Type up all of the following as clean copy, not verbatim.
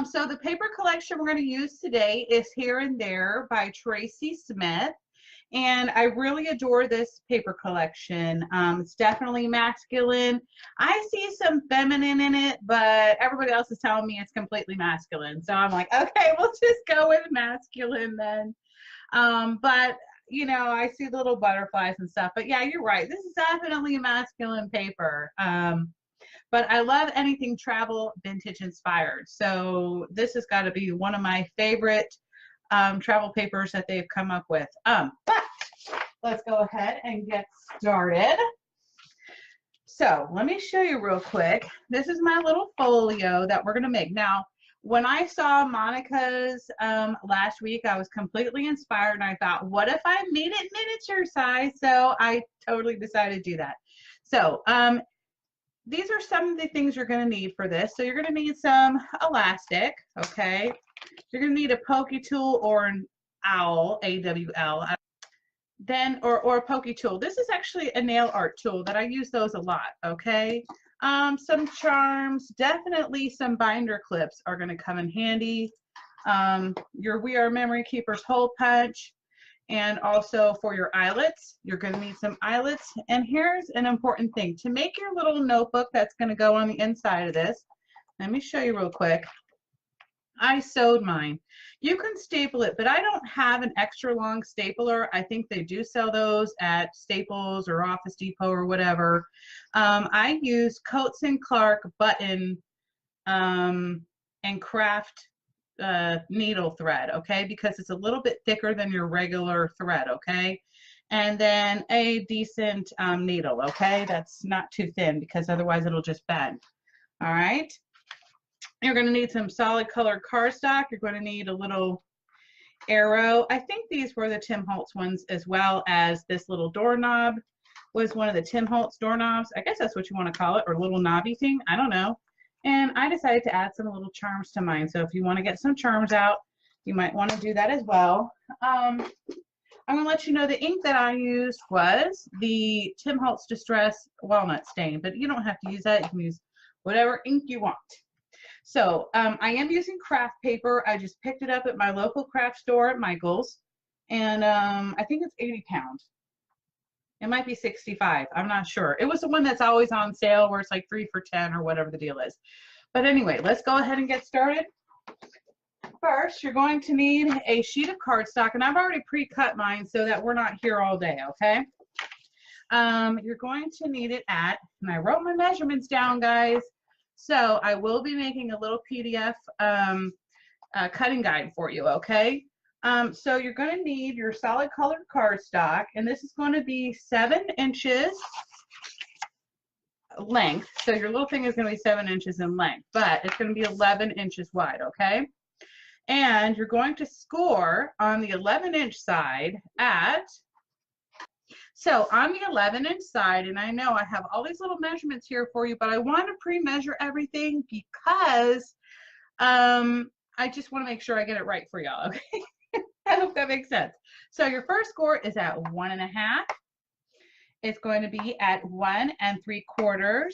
So the paper collection we're going to use today is Here and There by Tracy Smith. And I really adore this paper collection. It's definitely masculine. I see some feminine in it, but everybody else is telling me it's completely masculine. So I'm like, okay, we'll just go with masculine then. But you know, I see the little butterflies and stuff. But yeah, you're right. This is definitely masculine paper. But I love anything travel vintage inspired. So this has got to be one of my favorite travel papers that they've come up with. But let's go ahead and get started. So let me show you real quick. This is my little folio that we're going to make. Now, when I saw Monica's last week, I was completely inspired and I thought, what if I made it miniature size? So I totally decided to do that. So these are some of the things you're going to need for this. So you're going to need some elastic, okay? You're going to need a pokey tool or an owl, A-W-L. Then, or a pokey tool. This is actually a nail art tool that I use those a lot, okay? Some charms, definitely some binder clips are going to come in handy. Your We Are Memory Keepers hole punch, and also for your eyelets, you're going to need some eyelets. And here's an important thing. To make your little notebook that's going to go on the inside of this, let me show you real quick. I sewed mine. You can staple it, but I don't have an extra long stapler. I think they do sell those at Staples or Office Depot or whatever. I use Coats & Clark button and craft needle thread, okay, because it's a little bit thicker than your regular thread, okay, and then a decent needle, okay, that's not too thin because otherwise it'll just bend. All right. You're going to need some solid colored cardstock. You're going to need a little arrow. I think these were the Tim Holtz ones, as well as this little doorknob was one of the Tim Holtz doorknobs. I guess that's what you want to call it, or a little knobby thing. I don't know. And I decided to add some little charms to mine. So if you want to get some charms out, you might want to do that as well. I'm going to let you know the ink that I used was the Tim Holtz Distress Walnut Stain, but you don't have to use that. You can use whatever ink you want. So I am using craft paper. I just picked it up at my local craft store at Michael's, and I think it's 80 pounds. It might be 65. I'm not sure. It was the one that's always on sale where it's like 3 for $10 or whatever the deal is. But anyway, let's go ahead and get started. First, you're going to need a sheet of cardstock, and I've already pre-cut mine so that we're not here all day, okay? You're going to need it at, and I wrote my measurements down, guys. So I will be making a little PDF cutting guide for you, okay? So you're going to need your solid colored cardstock, and this is going to be 7 inches length. So your little thing is going to be 7 inches in length, but it's going to be 11 inches wide, okay? And you're going to score on the 11-inch side at, so on the 11-inch side, and I know I have all these little measurements here for you, but I want to pre-measure everything because I just want to make sure I get it right for y'all, okay? I hope that makes sense. So your first score is at 1.5. It's going to be at 1 3/4.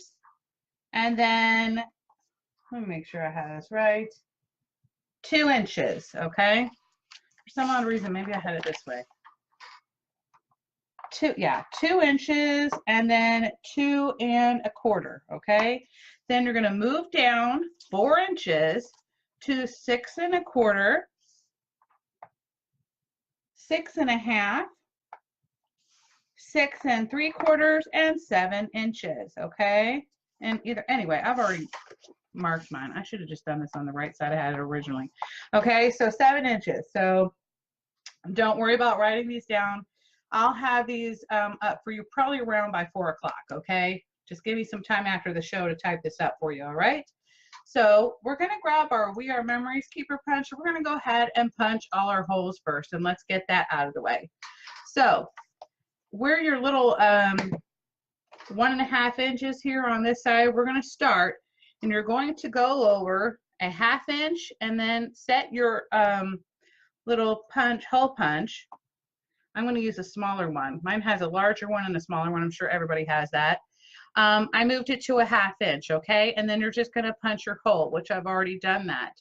And then, let me make sure I have this right, 2 inches, okay? For some odd reason, maybe I had it this way. 2 inches, and then 2 1/4, okay? Then you're going to move down 4 inches to 6 1/4, 6 1/2, 6 3/4, and 7 inches, okay? And anyway, I've already marked mine. I should have just done this on the right side. I had it originally. Okay, so 7 inches. So don't worry about writing these down. I'll have these up for you probably around by 4 o'clock, okay? Just give me some time after the show to type this up for you, all right? So we're going to grab our We Are Memories Keeper punch. We're going to go ahead and punch all our holes first, and let's get that out of the way. So where your little 1.5 inches here on this side, we're going to start, and you're going to go over a 1/2 inch and then set your little hole punch. I'm going to use a smaller one. Mine has a larger one and a smaller one. I'm sure everybody has that. I moved it to a 1/2 inch, okay? And then you're just going to punch your hole, which I've already done that.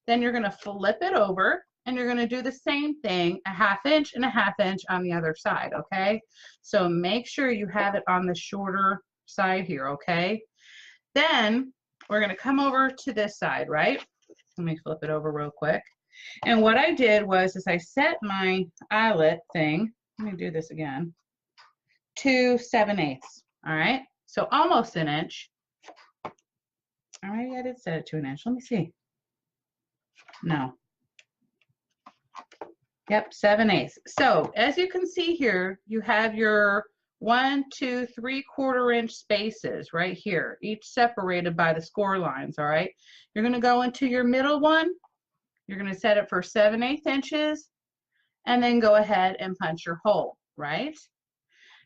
Then you're going to flip it over and you're going to do the same thing, a 1/2 inch and a 1/2 inch on the other side, okay? So make sure you have it on the shorter side here, okay? Then we're going to come over to this side, right? Let me flip it over real quick. And what I did was is I set my eyelet thing, let me do this again, to 7/8, all right? So almost an inch. All right, I did set it to an inch. Let me see. No. Yep, 7/8. So as you can see here, you have your 1, 2, 3/4 inch spaces right here, each separated by the score lines, all right? You're going to go into your middle one. You're going to set it for 7/8 inches and then go ahead and punch your hole, right?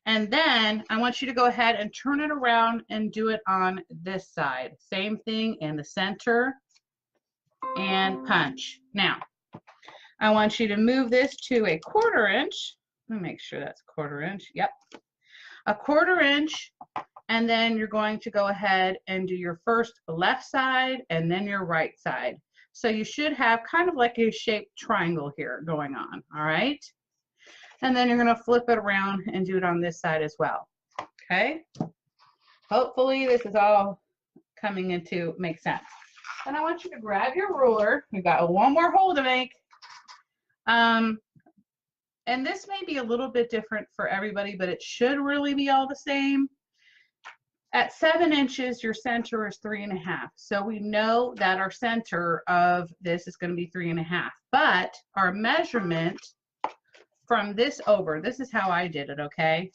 And then I want you to go ahead and turn it around and do it on this side. Same thing in the center and punch. Now, I want you to move this to a 1/4 inch. Let me make sure that's a 1/4 inch. Yep. A 1/4 inch. And then you're going to go ahead and do your first left side and then your right side. So you should have kind of like a shaped triangle here going on. All right. And then you're going to flip it around and do it on this side as well. Okay. Hopefully this is all coming into make sense. Then I want you to grab your ruler. You got one more hole to make. And this may be a little bit different for everybody, but it should really be all the same. At 7 inches, your center is 3.5. So we know that our center of this is going to be 3.5. But our measurement from this over, this is how I did it, okay?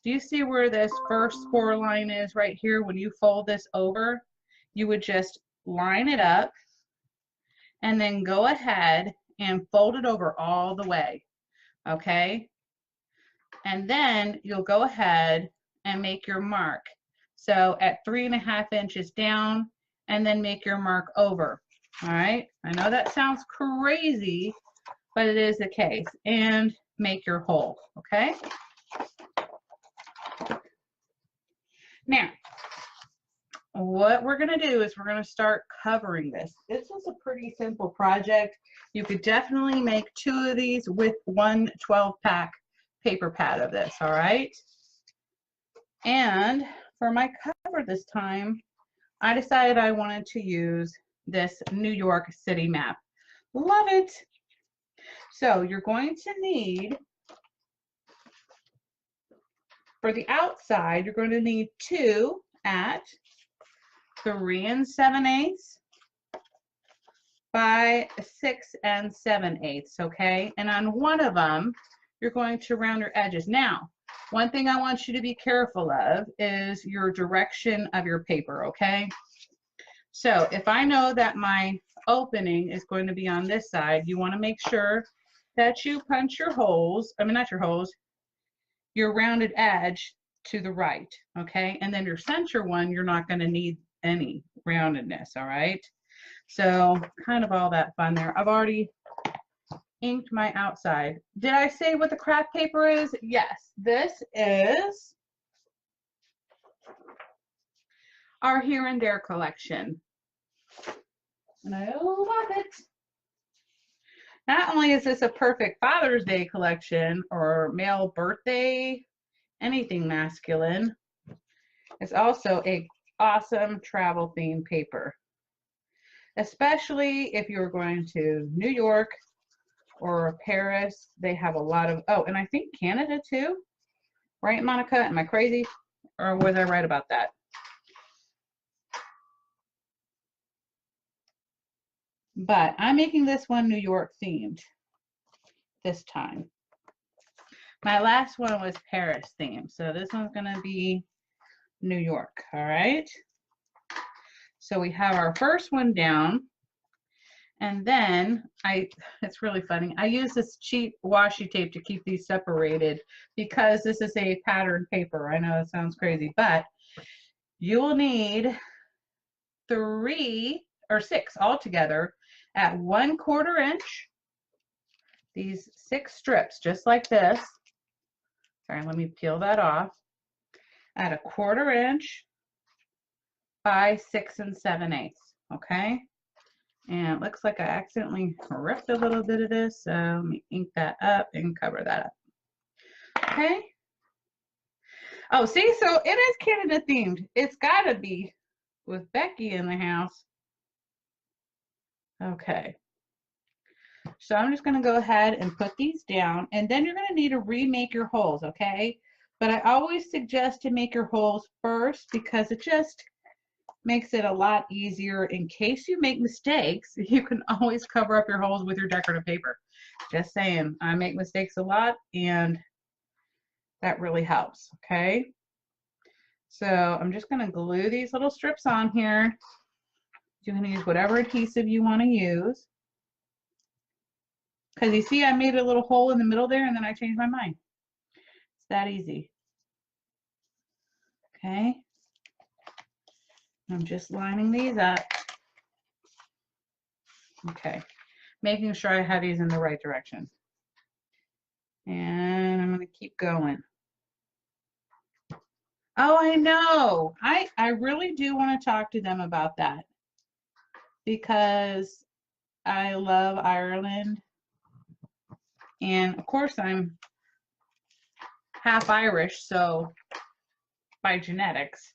Do you see where this first score line is right here? When you fold this over, you would just line it up and then go ahead and fold it over all the way, okay? And then you'll go ahead and make your mark. So at 3.5 inches down, and then make your mark over, all right? I know that sounds crazy, but it is the case. And make your hole, okay? Now, what we're going to do is we're going to start covering this. This is a pretty simple project. You could definitely make 2 of these with one 12-pack paper pad of this, all right? And for my cover this time, I decided I wanted to use this New York City map. Love it. So you're going to need, for the outside, you're going to need 2 at 3 7/8 by 6 7/8, okay? And on one of them, you're going to round your edges. Now, one thing I want you to be careful of is your direction of your paper, okay? So if I know that my opening is going to be on this side, you want to make sure that you punch your holes, I mean not your holes, your rounded edge to the right, okay? And then your center one, you're not going to need any roundedness, all right? So kind of all that fun there. I've already inked my outside. Did I say what the craft paper is? Yes, this is our Here and There collection. And I love it. Not only is this a perfect Father's Day collection or male birthday, anything masculine, it's also a awesome travel themed paper. Especially if you're going to New York or Paris, they have a lot of, oh, and I think Canada too. Right, Monica? Am I crazy? Or was I right about that? But I'm making this one New York themed this time. My last one was Paris themed, so this one's going to be New York, all right? So we have our first one down, and then it's really funny. I use this cheap washi tape to keep these separated because this is a patterned paper. I know it sounds crazy, but you will need 3 or 6 altogether at 1/4 inch. These 6 strips, just like this. Sorry, let me peel that off. At 1/4 inch by 6 7/8, okay? And it looks like I accidentally ripped a little bit of this, so let me ink that up and cover that up. Okay. Oh, see, so it is Canada themed. It's gotta be with Becky in the house. Okay. So I'm just gonna go ahead and put these down, and then you're gonna need to remake your holes, okay? But I always suggest to make your holes first because it just makes it a lot easier in case you make mistakes. You can always cover up your holes with your decorative paper. Just saying, I make mistakes a lot and that really helps, okay? So I'm just gonna glue these little strips on here. You can use whatever adhesive you wanna use. Because you see I made a little hole in the middle there and then I changed my mind. It's that easy. Okay. I'm just lining these up. Okay. Making sure I have these in the right direction. And I'm going to keep going. Oh, I know. I really do want to talk to them about that because I love Ireland. And of course, I'm half Irish, so by genetics.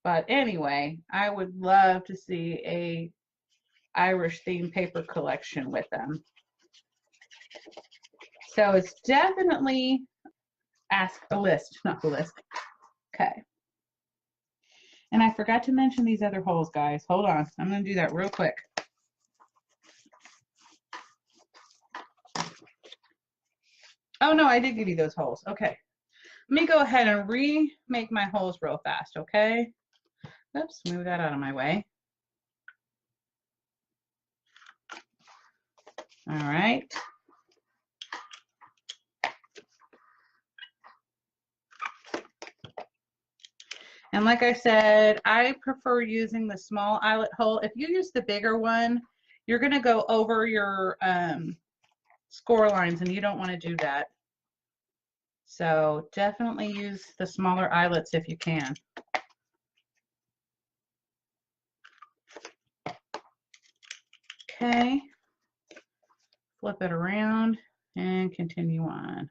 But anyway, I would love to see a Irish themed paper collection with them. So it's definitely ask a list, not the list. Okay. And I forgot to mention these other holes, guys. Hold on. I'm going to do that real quick. Oh, no, I did give you those holes. Okay. Let me go ahead and remake my holes real fast, okay? Oops, move that out of my way. All right. And like I said, I prefer using the small eyelet hole. If you use the bigger one, you're going to go over your score lines, and you don't want to do that. So definitely use the smaller eyelets if you can. Okay. Flip it around and continue on.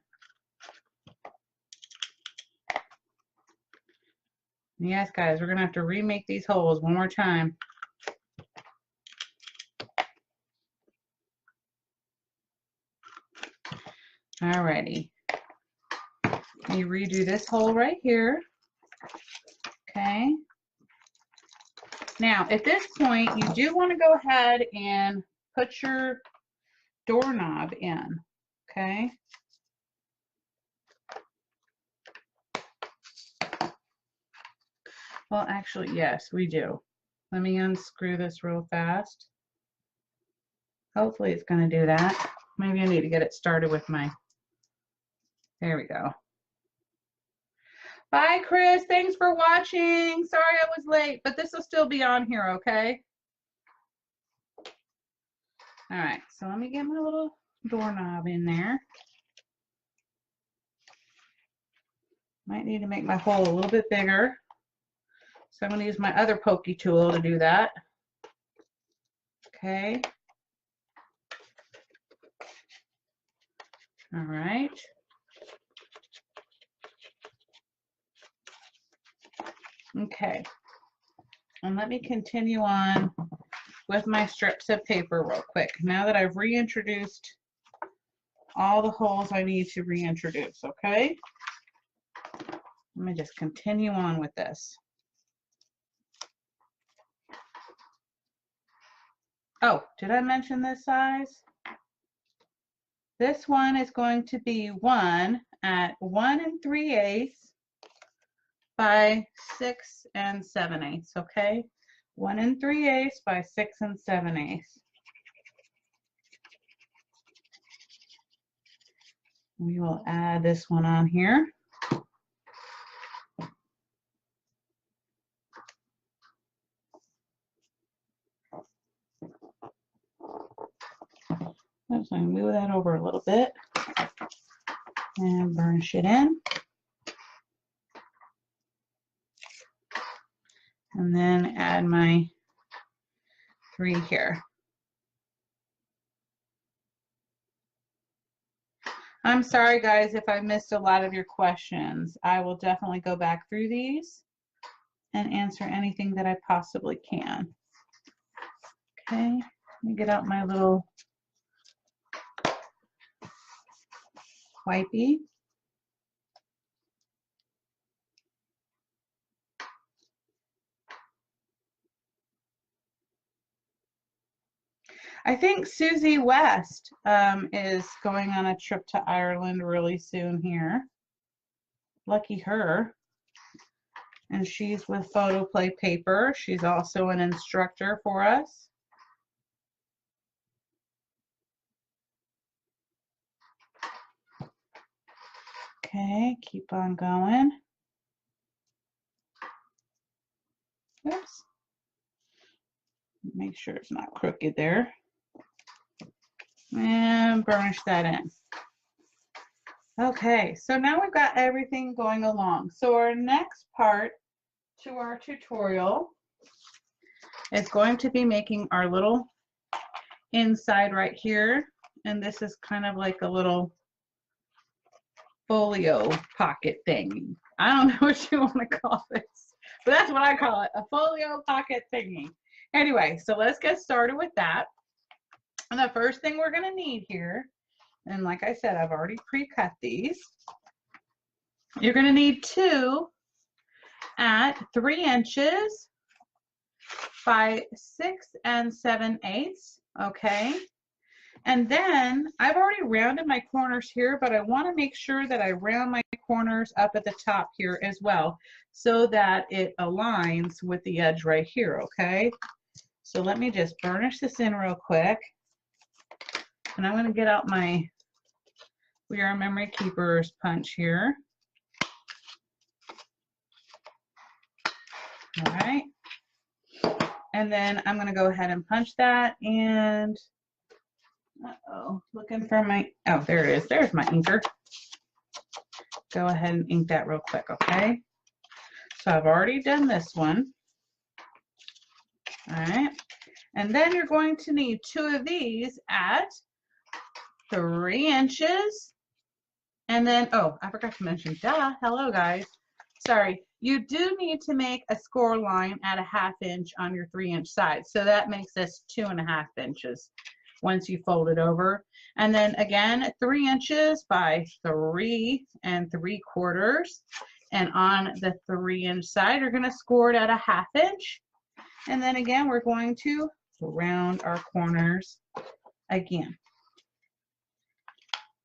Yes, guys, we're going to have to remake these holes one more time. Alrighty. You redo this hole right here. Okay. Now, at this point, you do want to go ahead and put your doorknob in. Okay. Well, actually, yes, we do. Let me unscrew this real fast. Hopefully it's going to do that. Maybe I need to get it started with my, there we go. Bye, Chris. Thanks for watching. Sorry I was late, but this will still be on here, okay? All right, so let me get my little doorknob in there. Might need to make my hole a little bit bigger. So I'm going to use my other pokey tool to do that. Okay. All right. Okay. And let me continue on with my strips of paper real quick. Now that I've reintroduced all the holes I need to reintroduce, okay? Let me just continue on with this. Oh, did I mention this size? This one is going to be 1 at 1 3/8 by 6 7/8, okay? 1 3/8 by 6 7/8. We will add this one on here. Let's move that over a little bit and burnish it in. And then add my 3 here. I'm sorry, guys, if I missed a lot of your questions. I will definitely go back through these and answer anything that I possibly can. Okay, let me get out my little wipey. I think Susie West is going on a trip to Ireland really soon here. Lucky her. And she's with Photoplay Paper. She's also an instructor for us. Okay, keep on going. Oops. Make sure it's not crooked there. And burnish that in. Okay, so now we've got everything going along. So our next part to our tutorial is going to be making our little inside right here. And this is kind of like a little folio pocket thing. I don't know what you want to call this, but that's what I call it, a folio pocket thingy. Anyway, so let's get started with that. And the first thing we're going to need here, and like I said, I've already pre-cut these. You're going to need 2 at 3 inches by 6 7/8, okay? And then I've already rounded my corners here, but I want to make sure that I round my corners up at the top here as well so that it aligns with the edge right here, okay? So let me just burnish this in real quick. And I'm going to get out my We Are Memory Keepers punch here. All right. And then I'm going to go ahead and punch that, and looking for my, oh, there it is. There's my inker. Go ahead and ink that real quick, okay? So I've already done this one. All right. And then you're going to need 2 of these at 3 inches. And then, oh, I forgot to mention, duh, hello guys. Sorry, you do need to make a score line at a 1/2 inch on your 3-inch side. So that makes this 2.5 inches once you fold it over. And then again, 3 inches by 3 3/4. And on the 3-inch side, you're gonna score it at a 1/2 inch. And then again, we're going to round our corners again.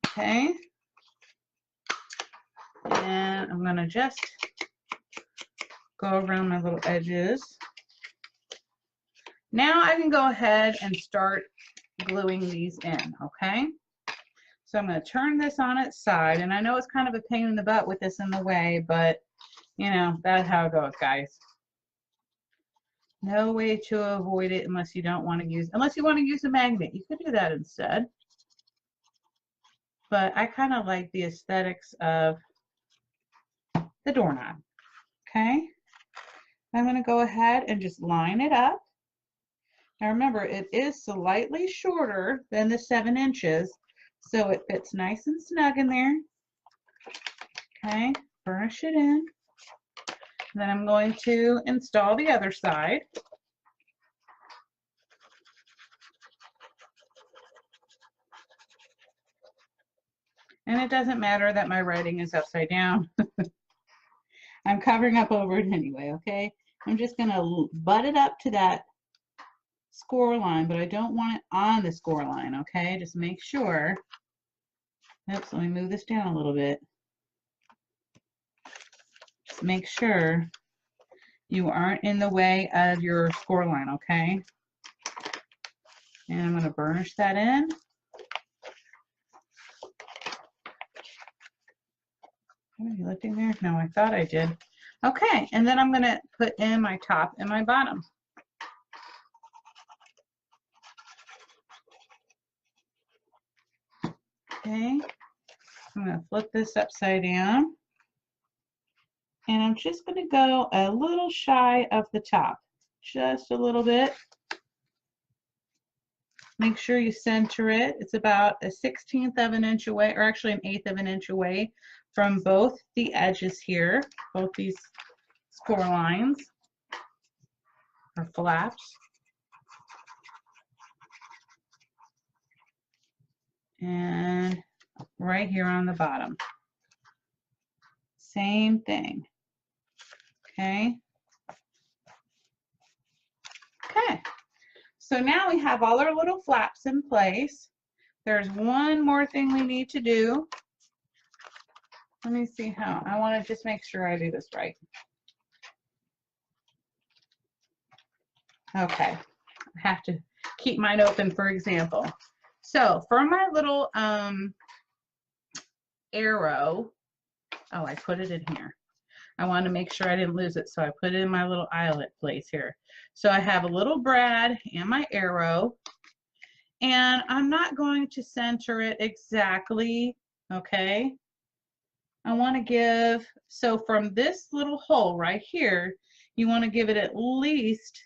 Okay. And I'm going to just go around my little edges. Now I can go ahead and start gluing these in, okay? So I'm going to turn this on its side, and I know it's kind of a pain in the butt with this in the way, but you know, that's how it goes, guys. No way to avoid it unless you don't want to use, unless you want to use a magnet. You could do that instead. But I kind of like the aesthetics of the doorknob. Okay, I'm going to go ahead and just line it up. Now remember, it is slightly shorter than the 7 inches, so it fits nice and snug in there. Okay, burnish it in. Then I'm going to install the other side. And it doesn't matter that my writing is upside down. I'm covering up over it anyway, okay? I'm just going to butt it up to that score line, but I don't want it on the score line, okay? Just make sure. Oops, let me move this down a little bit. Just make sure you aren't in the way of your score line, okay? And I'm going to burnish that in. Are you lifting there? No, I thought I did. Okay, and then I'm going to put in my top and my bottom. Okay, I'm going to flip this upside down. And I'm just going to go a little shy of the top, just a little bit. Make sure you center it. It's about a 1/16 of an inch away, or actually an 1/8 of an inch away from both the edges here, both these score lines or flaps. And right here on the bottom. Same thing. Okay. Okay. So now we have all our little flaps in place. There's one more thing we need to do. Let me see how. I want to just make sure I do this right. Okay. I have to keep mine open for example. So for my little arrow, oh, I put it in here. I wanted to make sure I didn't lose it, so I put it in my little eyelet place here. So I have a little brad and my arrow, and I'm not going to center it exactly, okay? I want to give, so from this little hole right here, you want to give it at least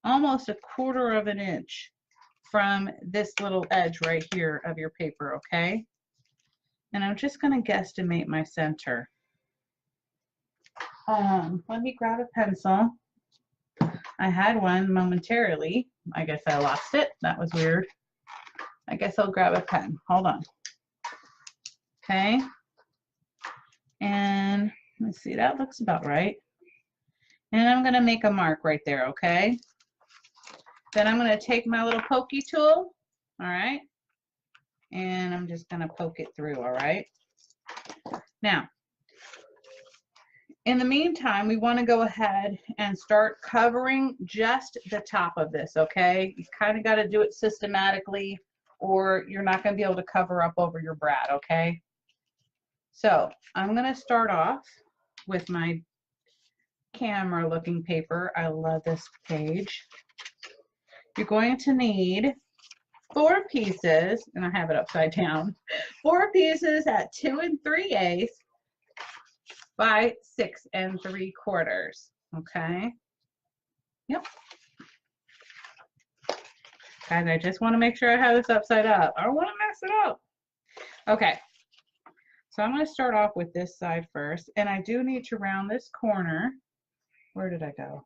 almost 1/4 of an inch from this little edge right here of your paper, okay? And I'm just going to guesstimate my center. Let me grab a pencil. I had one momentarily. I guess I lost it. That was weird. I guess I'll grab a pen. Hold on. Okay. And let's see, that looks about right. And I'm going to make a mark right there, okay? Then I'm going to take my little pokey tool, all right? And I'm just going to poke it through, all right? Now, in the meantime, we want to go ahead and start covering just the top of this, okay? You kind of got to do it systematically or you're not going to be able to cover up over your brad, okay? So I'm going to start off with my camera looking paper. I love this page. You're going to need 4 pieces, and I have it upside down, 4 pieces at 2 3/8 by 6 3/4. Okay. Yep. Guys, I just want to make sure I have this upside up. I don't want to mess it up. Okay. So I'm going to start off with this side first, and I do need to round this corner. Where did I go?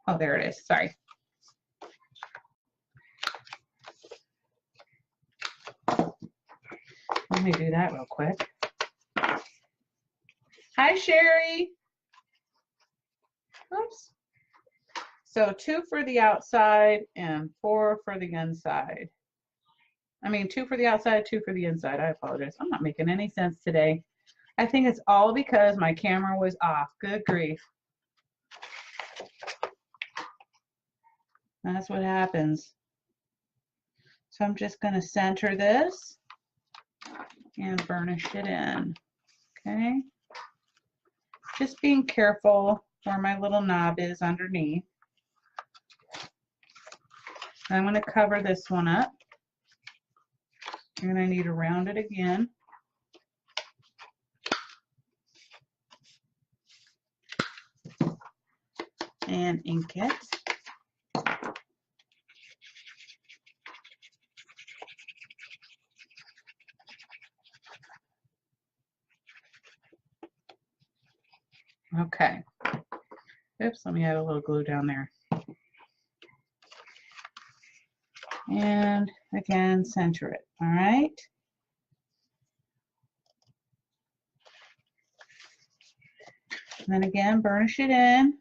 Oh, there it is. Sorry. Let me do that real quick. Hi, Sherry. Oops. So 2 for the outside and 4 for the inside. I mean, 2 for the outside, 2 for the inside. I apologize. I'm not making any sense today. I think it's all because my camera was off. Good grief. That's what happens. So I'm just going to center this and burnish it in. Okay. Just being careful where my little knob is underneath. I'm going to cover this one up. And I need to round it again. And ink it. Okay. Oops, let me add a little glue down there. And again, center it. All right. And then again, burnish it in.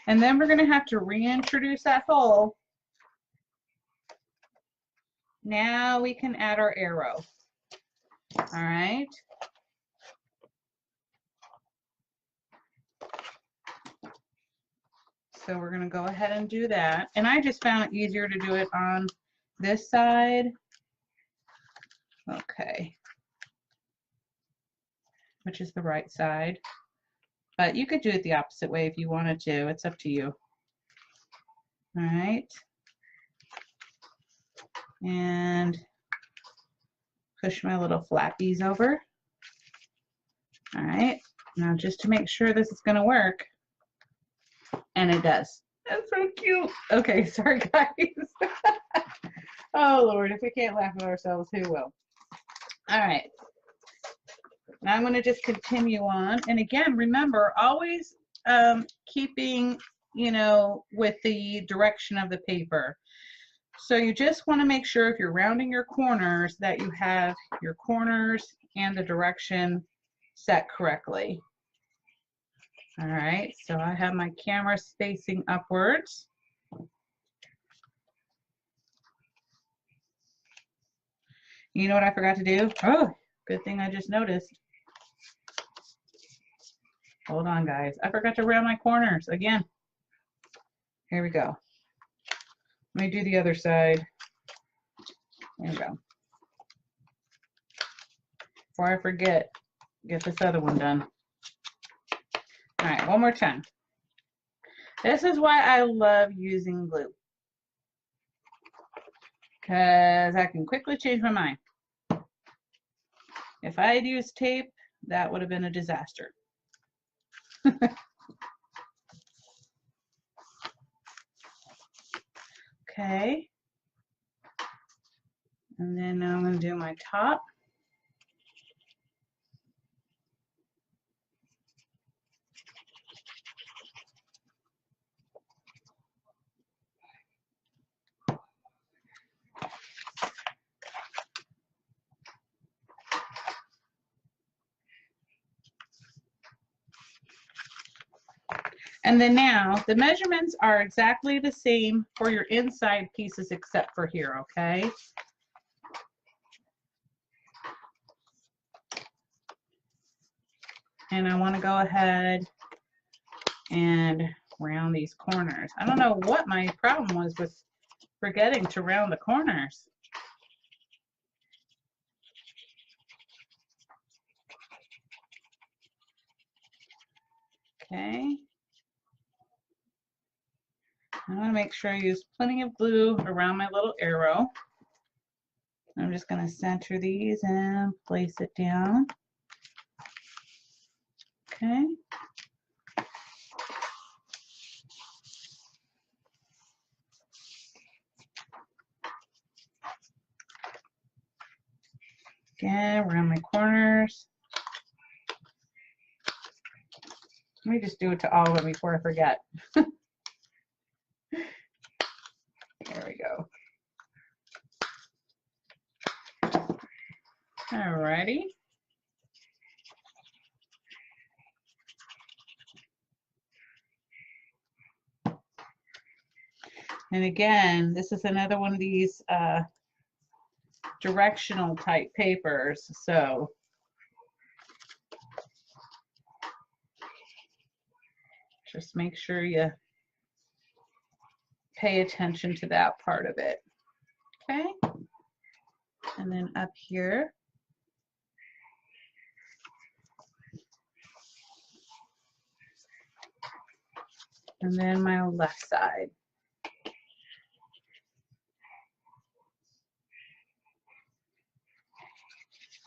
And then we're going to have to reintroduce that hole. Now we can add our arrow. All right. So we're going to go ahead and do that. And I just found it easier to do it on this side. Okay. Which is the right side. But you could do it the opposite way if you wanted to. It's up to you. All right. And push my little flappies over. All right, now just to make sure this is going to work, and it does. That's so cute. Okay, sorry guys. Oh Lord, if we can't laugh at ourselves, who will? All right, now I'm going to just continue on, and again, remember, always keeping, you know, with the direction of the paper. So you just want to make sure if you're rounding your corners that you have your corners and the direction set correctly. All right, so I have my camera facing upwards. You know what I forgot to do? Oh, good thing I just noticed. Hold on, guys. I forgot to round my corners again. Here we go. Let me do the other side. There we go. Before I forget, get this other one done. All right, one more time. This is why I love using glue, because I can quickly change my mind. If I had used tape, that would have been a disaster. Okay. And then now I'm going to do my top. And then now the measurements are exactly the same for your inside pieces except for here, okay? And I want to go ahead and round these corners. I don't know what my problem was with forgetting to round the corners. Okay. I want to make sure I use plenty of glue around my little arrow. I'm just going to center these and place it down. Okay. Again, around my corners. Let me just do it to all of them before I forget. There we go. Alrighty. And again, this is another one of these directional type papers. So just make sure you pay attention to that part of it. Okay. And then up here. And then my left side.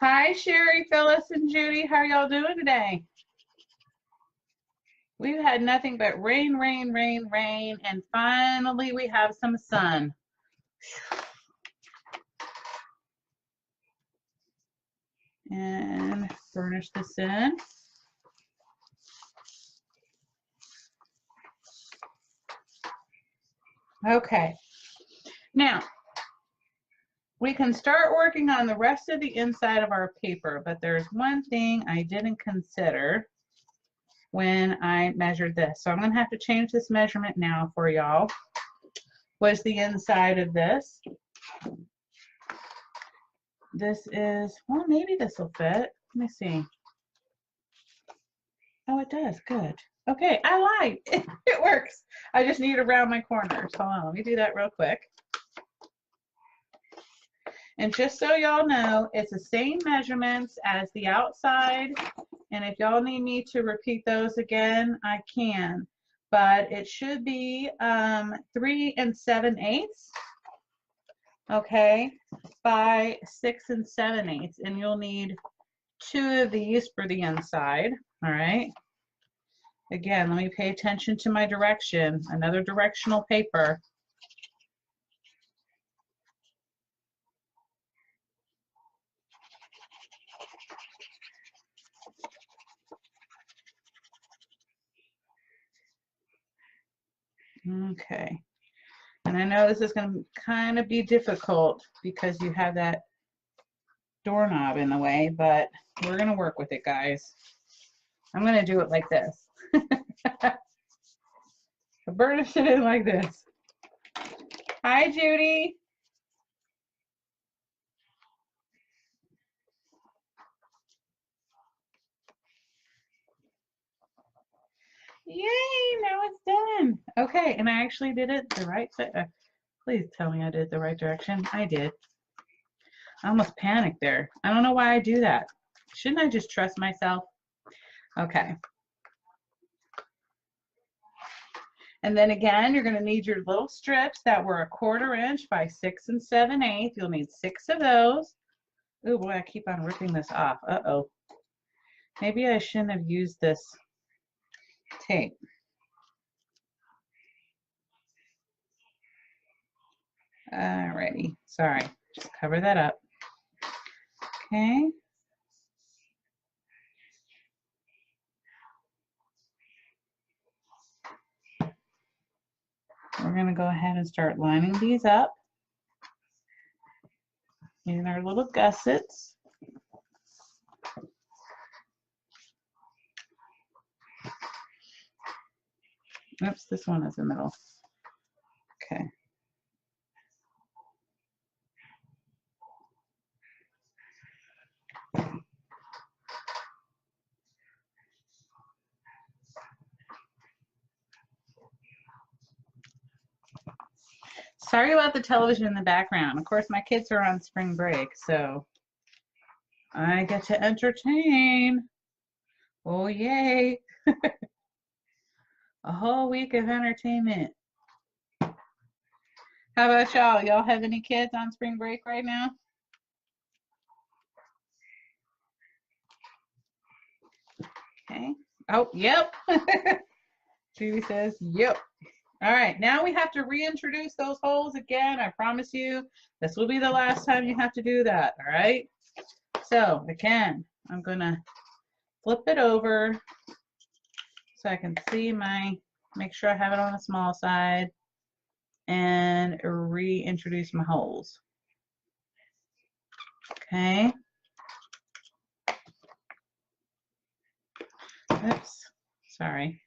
Hi, Sherry, Phyllis, and Judy. How are y'all doing today? We've had nothing but rain, rain, rain, rain, and finally we have some sun. And burnish this in. Okay. Now, we can start working on the rest of the inside of our paper, but there's one thing I didn't consider when I measured this. So I'm going to have to change this measurement now for y'all. Was the inside of this. This is, well, maybe this will fit. Let me see. Oh, it does. Good. Okay, I lied. It works. I just need to round my corners. Hold on, let me do that real quick. And just so y'all know, it's the same measurements as the outside. And if y'all need me to repeat those again, I can. But it should be 3 7/8. Okay, by 6 7/8. And you'll need 2 of these for the inside. All right. Again, let me pay attention to my direction. Another directional paper. Okay. And I know this is going to kind of be difficult because you have that doorknob in the way, but we're going to work with it, guys. I'm going to do it like this. Burnish it in like this. Hi, Judy. Yay, now it's done. Okay, and I actually did it the right way. Please tell me I did it the right direction. I did. I almost panicked there. I don't know why I do that. Shouldn't I just trust myself? Okay. And then again, you're going to need your little strips that were 1/4 inch by 6 7/8. You'll need 6 of those. Oh boy, I keep on ripping this off. Uh-oh. Maybe I shouldn't have used this tape. Alrighty. Sorry. Just cover that up. Okay. We're going to go ahead and start lining these up in our little gussets. Oops, this one is the middle. Okay. Sorry about the television in the background. Of course, my kids are on spring break, so I get to entertain. Oh, yay. A whole week of entertainment. How about y'all? Y'all have any kids on spring break right now? Okay. Oh, yep. Judy says, yep. All right, now we have to reintroduce those holes again. I promise you, this will be the last time you have to do that, all right? So, again, I'm going to flip it over so I can see make sure I have it on the small side and reintroduce my holes. Okay. Oops, sorry.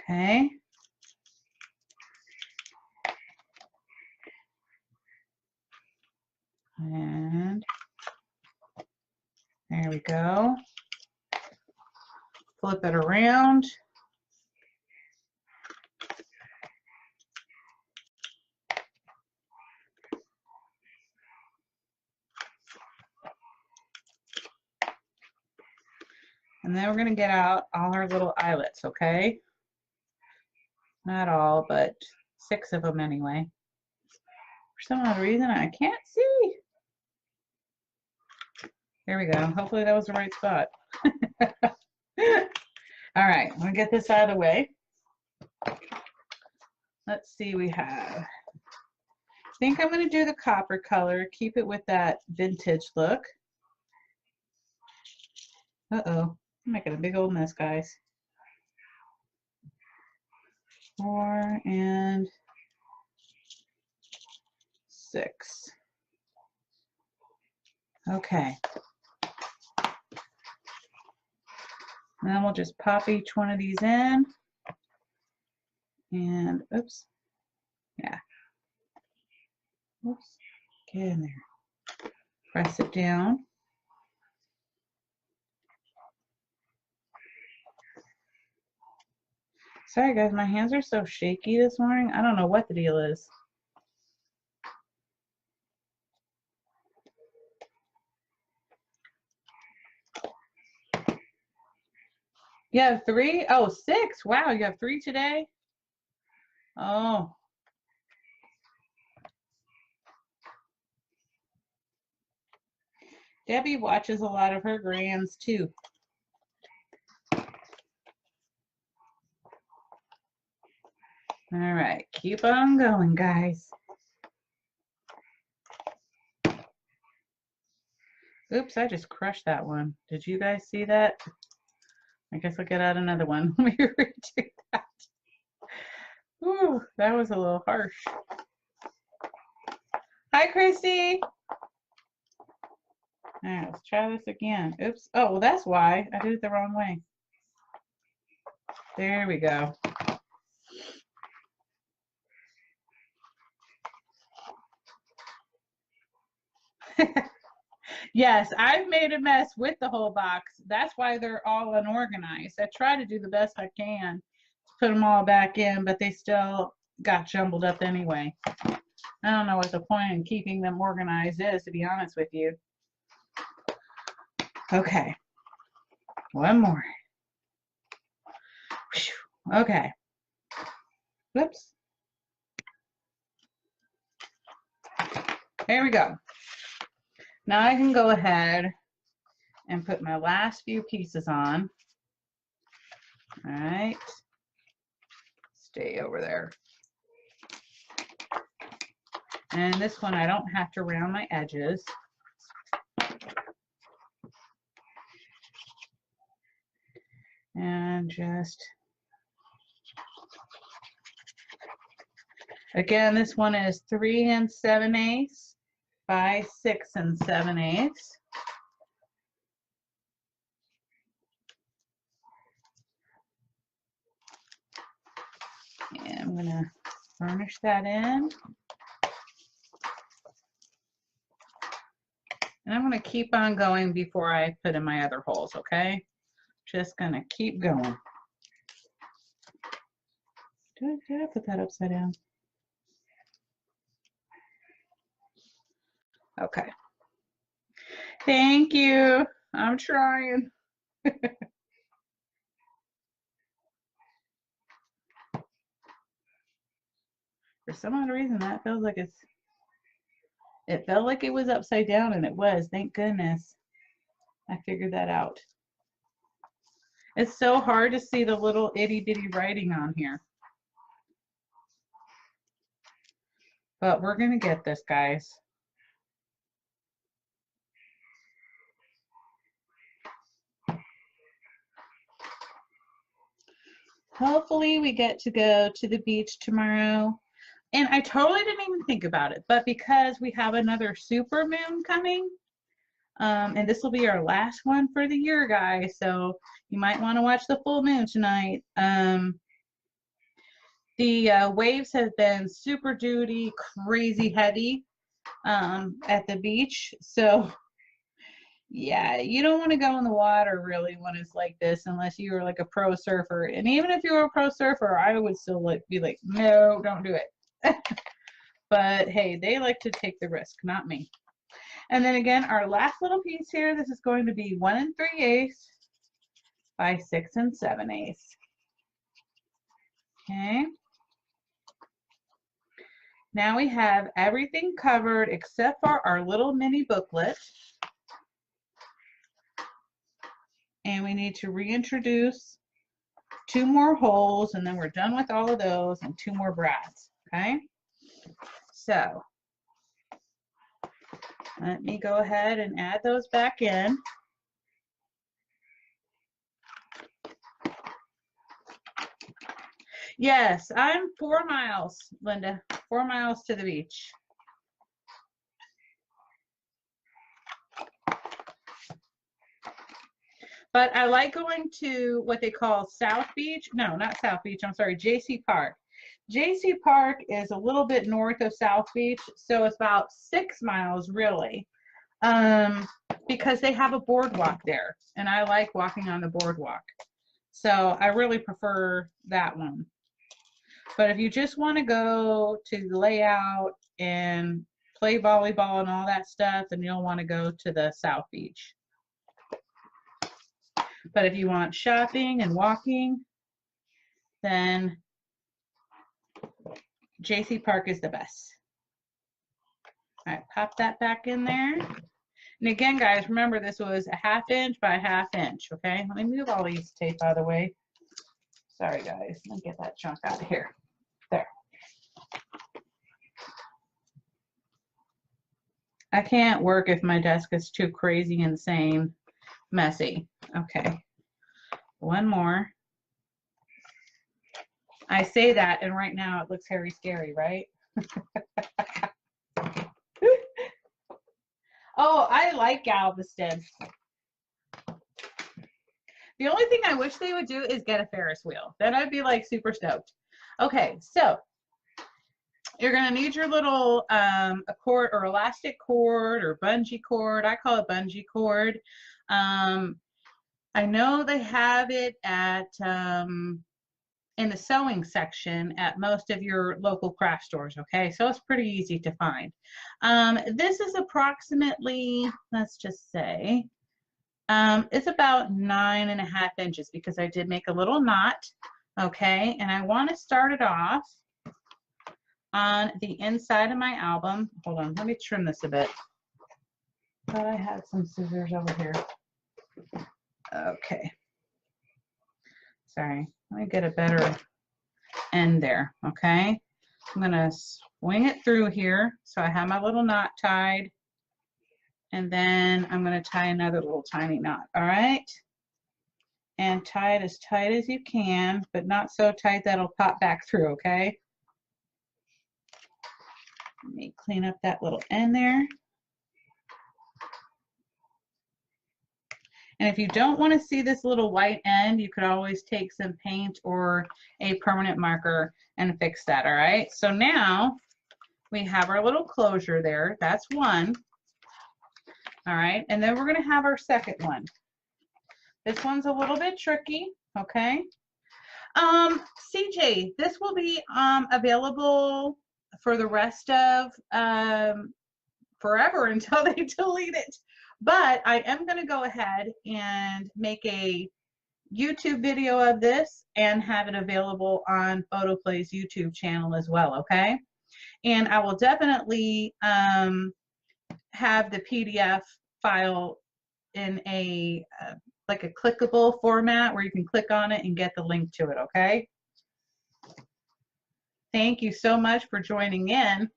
Okay. And there we go. Flip it around. And then we're going to get out all our little eyelets, okay? Not all, but 6 of them anyway. For some odd reason, I can't see. There we go. Hopefully that was the right spot. All right, I'm going to get this out of the way. Let's see, we have, I think I'm going to do the copper color, keep it with that vintage look. Uh-oh, I'm making a big old mess, guys. 4 and 6. Okay. And then we'll just pop each one of these in. And, oops. Yeah. Oops. Get in there. Press it down. Sorry guys, my hands are so shaky this morning. I don't know what the deal is. You have 3? Oh, 6. Wow, you have 3 today? Oh. Debbie watches a lot of her grands too. All right, keep on going, guys. Oops, I just crushed that one. Did you guys see that? I guess I'll get out another one. Let me redo that. Ooh, that was a little harsh. Hi, Christy. All right, let's try this again. Oops. Oh, well, that's why. I did it the wrong way. There we go. Yes, I've made a mess with the whole box. That's why they're all unorganized. I try to do the best I can to put them all back in, but they still got jumbled up anyway. I don't know what the point in keeping them organized is, to be honest with you. Okay, one more. Whew. Okay. Whoops. There we go. Now I can go ahead and put my last few pieces on. All right. Stay over there. And this one, I don't have to round my edges. And just, again, this one is 3 7/8 by 6 7/8. And I'm going to burnish that in. And I'm going to keep on going before I put in my other holes, okay? Just going to keep going. Did I put that upside down? Okay. Thank you. I'm trying. For some odd reason, that feels like it felt like it was upside down, and it was. Thank goodness. I figured that out. It's so hard to see the little itty bitty writing on here. But we're going to get this, guys. Hopefully we get to go to the beach tomorrow. And I totally didn't even think about it, but because we have another super moon coming, and this will be our last one for the year, guys, so you might want to watch the full moon tonight. The waves have been super duty, crazy heavy at the beach, so yeah, you don't want to go in the water really when it's like this unless you are like a pro surfer. And even if you were a pro surfer, I would still be like, no, don't do it. But hey, they like to take the risk, not me. And then again, our last little piece here, this is going to be 1 3/8 by 6 7/8. Okay. Now we have everything covered except for our little mini booklet. And we need to reintroduce 2 more holes, and then we're done with all of those, and 2 more brads. Okay. So let me go ahead and add those back in. Yes, I'm 4 miles, Linda. 4 miles to the beach. But I like going to what they call South Beach. No, not South Beach. I'm sorry, JC Park. JC Park is a little bit north of South Beach, so it's about 6 miles really, because they have a boardwalk there, and I like walking on the boardwalk. So I really prefer that one. But if you just want to go to the layout and play volleyball and all that stuff, then you'll want to go to the South Beach. But if you want shopping and walking, then JC Park is the best. All right, pop that back in there. And again, guys, remember this was a 1/2 inch by 1/2 inch, okay? Let me move all these tape out of the way. Sorry, guys. Let me get that junk out of here. There. I can't work if my desk is too crazy, insane, messy. Okay. One more. I say that, and right now it looks hairy scary, right? Oh, I like Galveston. The only thing I wish they would do is get a Ferris wheel. Then I'd be like super stoked. Okay, so you're gonna need your little a cord or elastic cord or bungee cord. I call it bungee cord. I know they have it at in the sewing section at most of your local craft stores, okay? So it's pretty easy to find. This is approximately, let's just say, it's about 9.5 inches because I did make a little knot, okay? And I want to start it off on the inside of my album. Hold on, let me trim this a bit. Thought I had some scissors over here. Okay. Sorry, let me get a better end there, okay? I'm gonna swing it through here so I have my little knot tied, and then I'm gonna tie another little tiny knot, all right? And tie it as tight as you can, but not so tight that it'll pop back through, okay? Let me clean up that little end there. And if you don't want to see this little white end, you could always take some paint or a permanent marker and fix that, all right? So now we have our little closure there. That's one. All right, and then we're going to have our second one. This one's a little bit tricky, okay? CJ, this will be available for the rest of forever until they delete it. But I am going to go ahead and make a YouTube video of this and have it available on Photoplay's YouTube channel as well, okay? And I will definitely have the PDF file in a like a clickable format where you can click on it and get the link to it, okay? Thank you so much for joining in.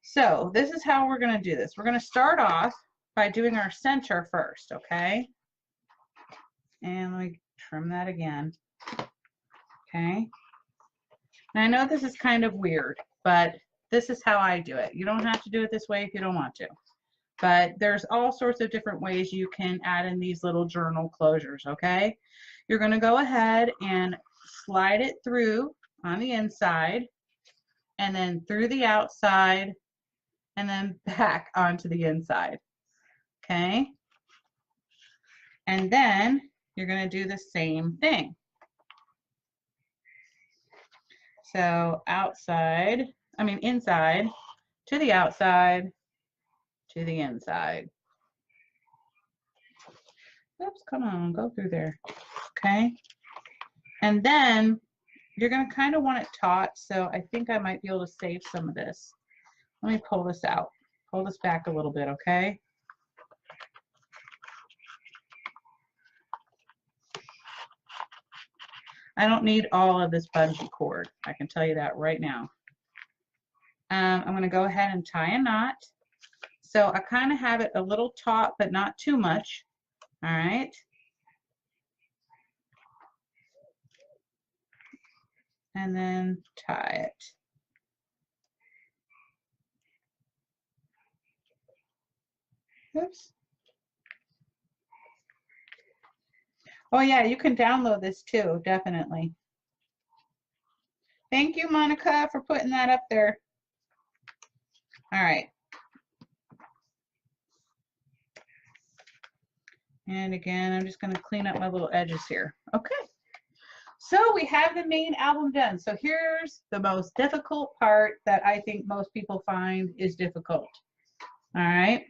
So this is how we're going to do this. We're going to start off by doing our center first, okay? And let me trim that again, okay? And I know this is kind of weird, but this is how I do it. You don't have to do it this way if you don't want to. But there's all sorts of different ways you can add in these little journal closures, okay? You're going to go ahead and slide it through on the inside, and then through the outside, and then back onto the inside. Okay, and then you're going to do the same thing. So inside to the outside to the inside. Oops, come on, go through there. Okay, and then you're going to kind of want it taut, so I think I might be able to save some of this. Let me pull this out. Pull this back a little bit, okay? I don't need all of this bungee cord. I can tell you that right now. I'm going to go ahead and tie a knot. So I kind of have it a little taut, but not too much. All right. And then tie it. Oops. Oh yeah, you can download this too, definitely. Thank you, Monica, for putting that up there. All right. And again, I'm just going to clean up my little edges here. Okay. So we have the main album done. So here's the most difficult part that I think most people find is difficult. All right.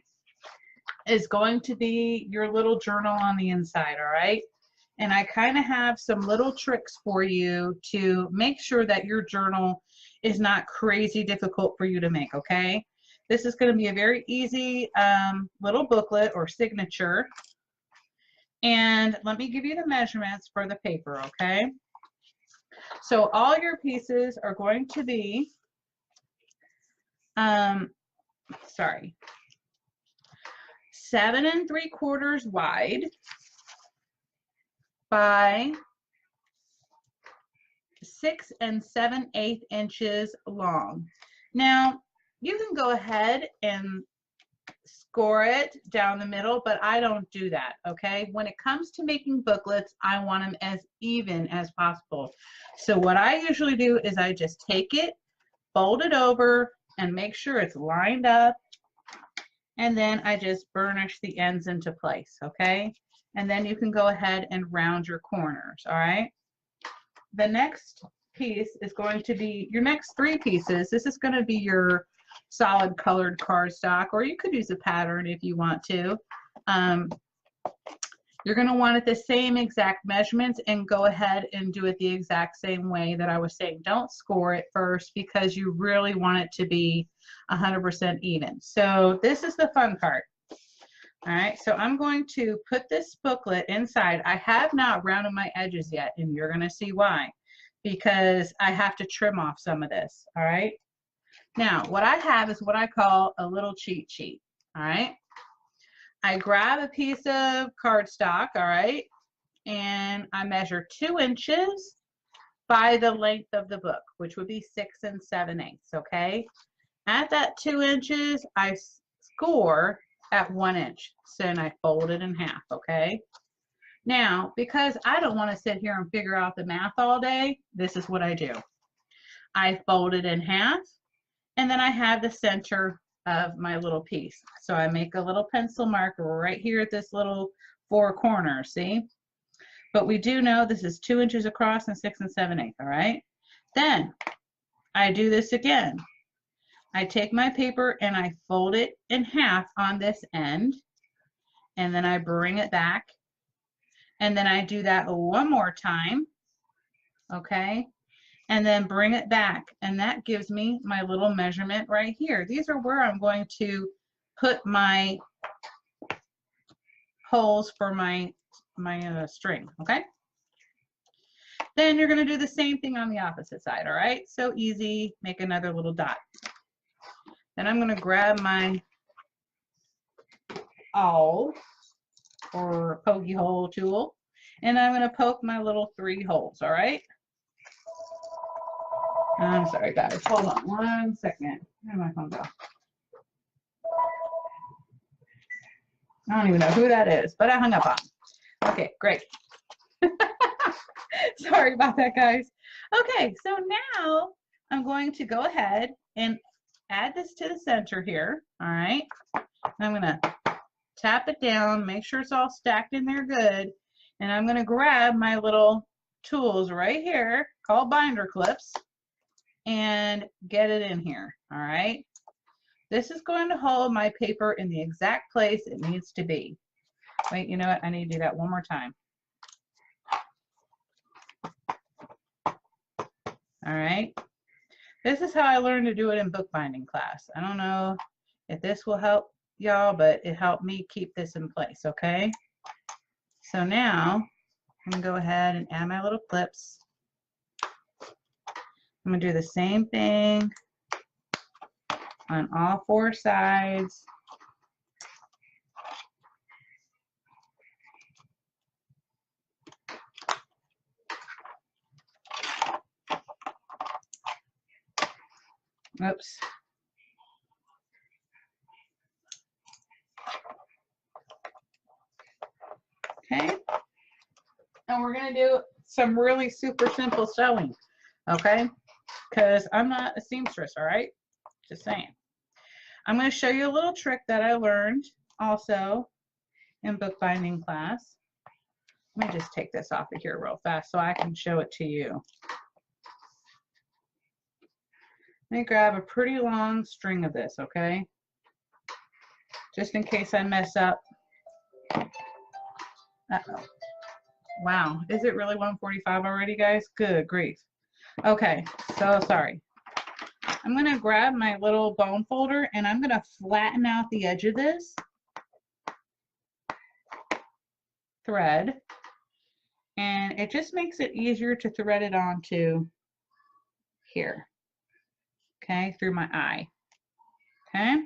Is going to be your little journal on the inside. All right. And I kind of have some little tricks for you to make sure that your journal is not crazy difficult for you to make, okay? This is going to be a very easy little booklet or signature. And let me give you the measurements for the paper, okay? So all your pieces are going to be, 7 3/4 wide by 6 7/8 inches long. Now, you can go ahead and score it down the middle, but I don't do that, okay? When it comes to making booklets, I want them as even as possible. So what I usually do is I just take it, fold it over, and make sure it's lined up, and then I just burnish the ends into place, okay? And then you can go ahead and round your corners, all right? The next piece is going to be your next 3 pieces. This is going to be your solid colored cardstock, or you could use a pattern if you want to. You're going to want it the same exact measurements and go ahead and do it the exact same way that I was saying. Don't score it first because you really want it to be 100% even. So this is the fun part. All right, so I'm going to put this booklet inside. I have not rounded my edges yet, and you're going to see why. Because I have to trim off some of this, all right? Now, what I have is what I call a little cheat sheet, all right? I grab a piece of cardstock, all right? And I measure 2 inches by the length of the book, which would be 6 7/8, okay? At that 2 inches, I score at 1 inch. So then I fold it in half, okay? Now, because I don't want to sit here and figure out the math all day, this is what I do. I fold it in half, and then I have the center of my little piece. So I make a little pencil mark right here at this little 4 corners, see? But we do know this is 2 inches across and 6 7/8, all right? Then I do this again. I take my paper and I fold it in half on this end, and then I bring it back, and then I do that one more time, okay? And then bring it back, and that gives me my little measurement right here. These are where I'm going to put my holes for my string, okay? Then you're going to do the same thing on the opposite side, all right? So easy, make another little dot. Then I'm going to grab my awl or pokey hole tool, and I'm going to poke my little 3 holes, all right? I'm sorry, guys. Hold on 1 second. Where did my phone go? I don't even know who that is, but I hung up on. Okay, great. Sorry about that, guys. Okay, so now I'm going to go ahead and add this to the center here, all right? I'm going to tap it down, make sure it's all stacked in there good, and I'm going to grab my little tools right here called binder clips and get it in here, all right? This is going to hold my paper in the exact place it needs to be. Wait, you know what? I need to do that one more time. All right. This is how I learned to do it in bookbinding class. I don't know if this will help y'all, but it helped me keep this in place, okay? So now I'm gonna go ahead and add my little clips. I'm gonna do the same thing on all 4 sides. Oops. Okay. And we're going to do some really super simple sewing, okay? Because I'm not a seamstress, all right? Just saying. I'm going to show you a little trick that I learned also in bookbinding class. Let me just take this off of here real fast so I can show it to you. Let me grab a pretty long string of this, okay? Just in case I mess up. Uh-oh. Wow, is it really 1:45 already, guys? Good grief. Okay, so sorry. I'm going to grab my little bone folder and I'm going to flatten out the edge of this thread, and it just makes it easier to thread it onto here, okay, through my eye. Okay,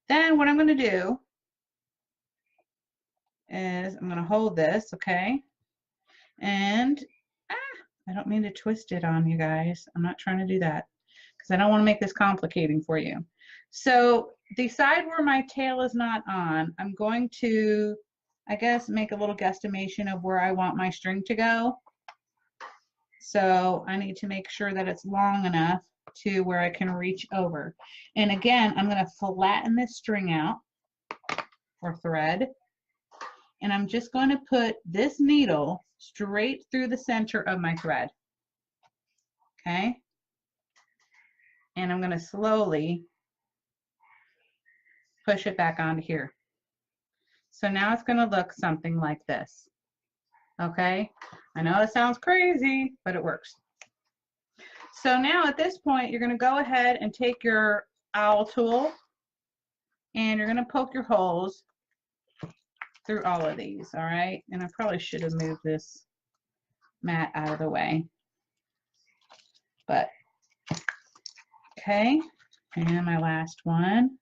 then what I'm going to do is I'm going to hold this, okay, and I don't mean to twist it on you guys. I'm not trying to do that because I don't want to make this complicating for you. So the side where my tail is not on, I'm going to, I guess, make a little guesstimation of where I want my string to go. So I need to make sure that it's long enough to where I can reach over. And again, I'm going to flatten this string out or thread, and I'm just going to put this needle straight through the center of my thread. Okay? And I'm going to slowly push it back onto here. So now it's going to look something like this. Okay? I know it sounds crazy, but it works. So now at this point, you're going to go ahead and take your owl tool and you're going to poke your holes through all of these, all right? And I probably should have moved this mat out of the way. But, okay, and my last one.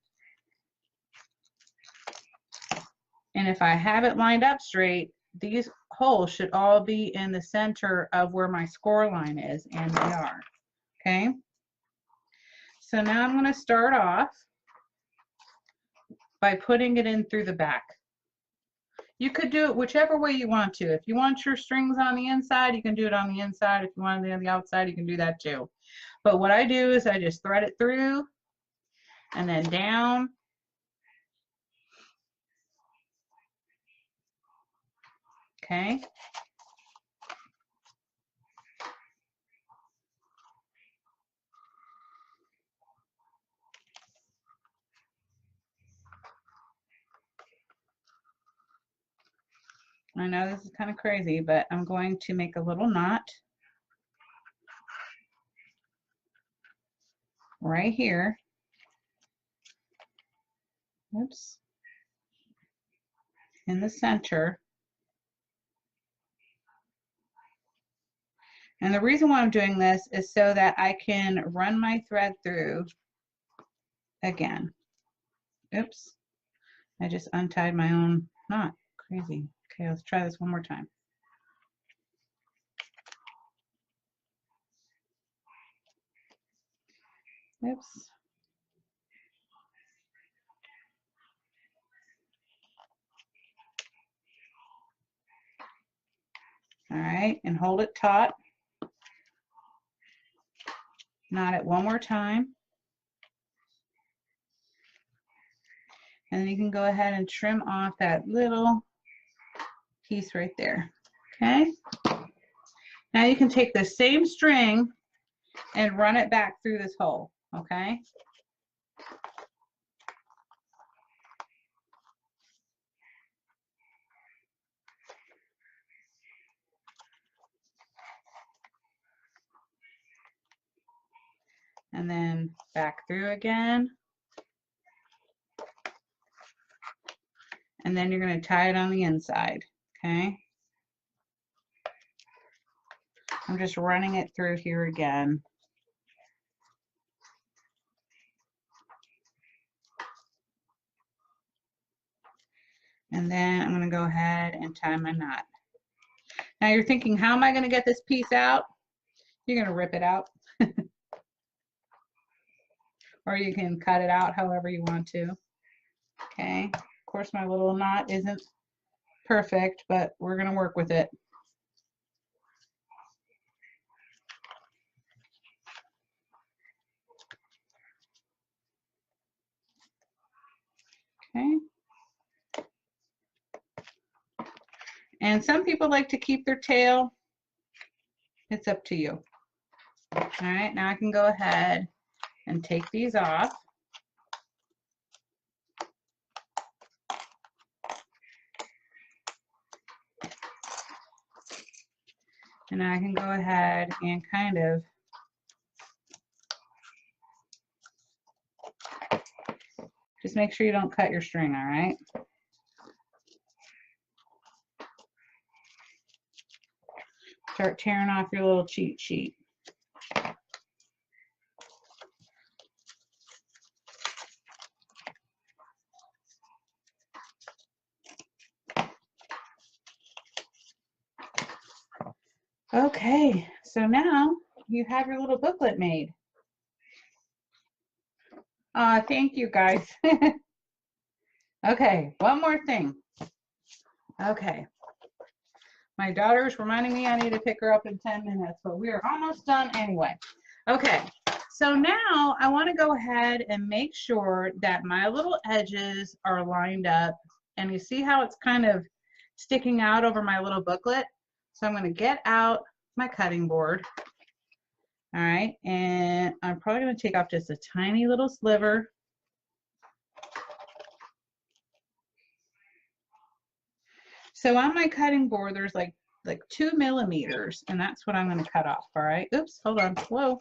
And if I have it lined up straight, these holes should all be in the center of where my score line is, and they are, okay? So now I'm going to start off by putting it in through the back. You could do it whichever way you want to. If you want your strings on the inside, you can do it on the inside. If you want it on the outside, you can do that too. But what I do is I just thread it through and then down. Okay. I know this is kind of crazy, but I'm going to make a little knot right here. Oops. In the center. And the reason why I'm doing this is so that I can run my thread through again. Oops. I just untied my own knot. Crazy. Okay, let's try this one more time. Oops. All right, and hold it taut. Knot it one more time. And then you can go ahead and trim off that little piece right there. Okay? Now you can take the same string and run it back through this hole. Okay? And then back through again. And then you're going to tie it on the inside. Okay? I'm just running it through here again. And then I'm going to go ahead and tie my knot. Now you're thinking, how am I going to get this piece out? You're going to rip it out. Or you can cut it out however you want to. Okay. Of course, my little knot isn't perfect, but we're going to work with it. Okay. And some people like to keep their tail. It's up to you. All right, now I can go ahead and take these off. And I can go ahead and kind of Just make sure you don't cut your string, all right? Start tearing off your little cheat sheet. Okay, so now you have your little booklet made. Thank you guys. Okay, one more thing. Okay, my daughter's reminding me I need to pick her up in 10 minutes, but we are almost done anyway. Okay, so now I want to go ahead and make sure that my little edges are lined up, and you see how it's kind of sticking out over my little booklet? So I'm going to get out my cutting board. All right, and I'm probably going to take off just a tiny little sliver. So on my cutting board, there's like 2 millimeters, and that's what I'm going to cut off. All right. Oops, hold on. Whoa.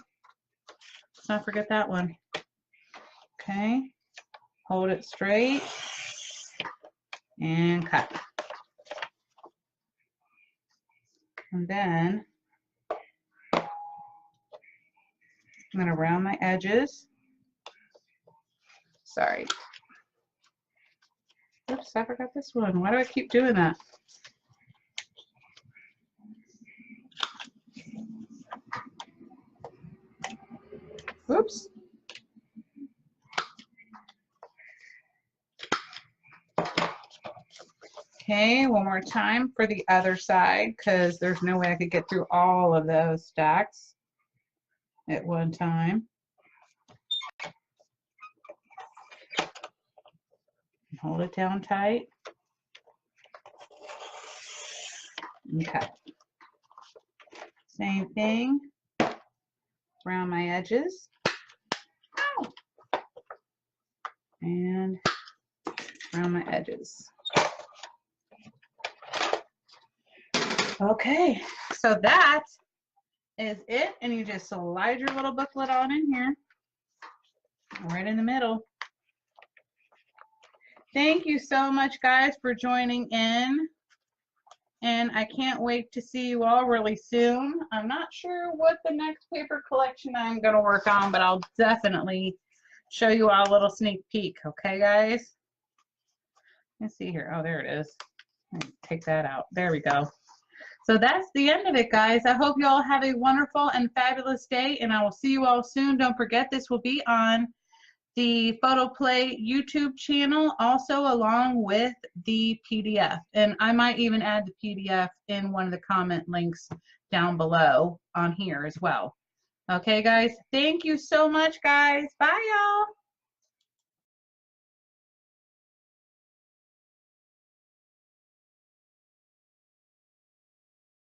Let's not forget that one. Okay. Hold it straight and cut. And then I'm going to round my edges. Sorry. Oops, I forgot this one. Why do I keep doing that? Oops. Okay, one more time for the other side, because there's no way I could get through all of those stacks at one time. Hold it down tight. Okay. Same thing. Round my edges. Ow. And around my edges. Okay, so that is it, and you just slide your little booklet on in here, right in the middle. Thank you so much, guys, for joining in, and I can't wait to see you all really soon. I'm not sure what the next paper collection I'm going to work on, but I'll definitely show you all a little sneak peek, okay, guys? Let's see here. Oh, there it is. Take that out. There we go. So that's the end of it, guys. I hope you all have a wonderful and fabulous day, and I will see you all soon. Don't forget, this will be on the Photo Play YouTube channel, also along with the PDF. And I might even add the PDF in one of the comment links down below on here as well. Okay, guys. Thank you so much, guys. Bye, y'all.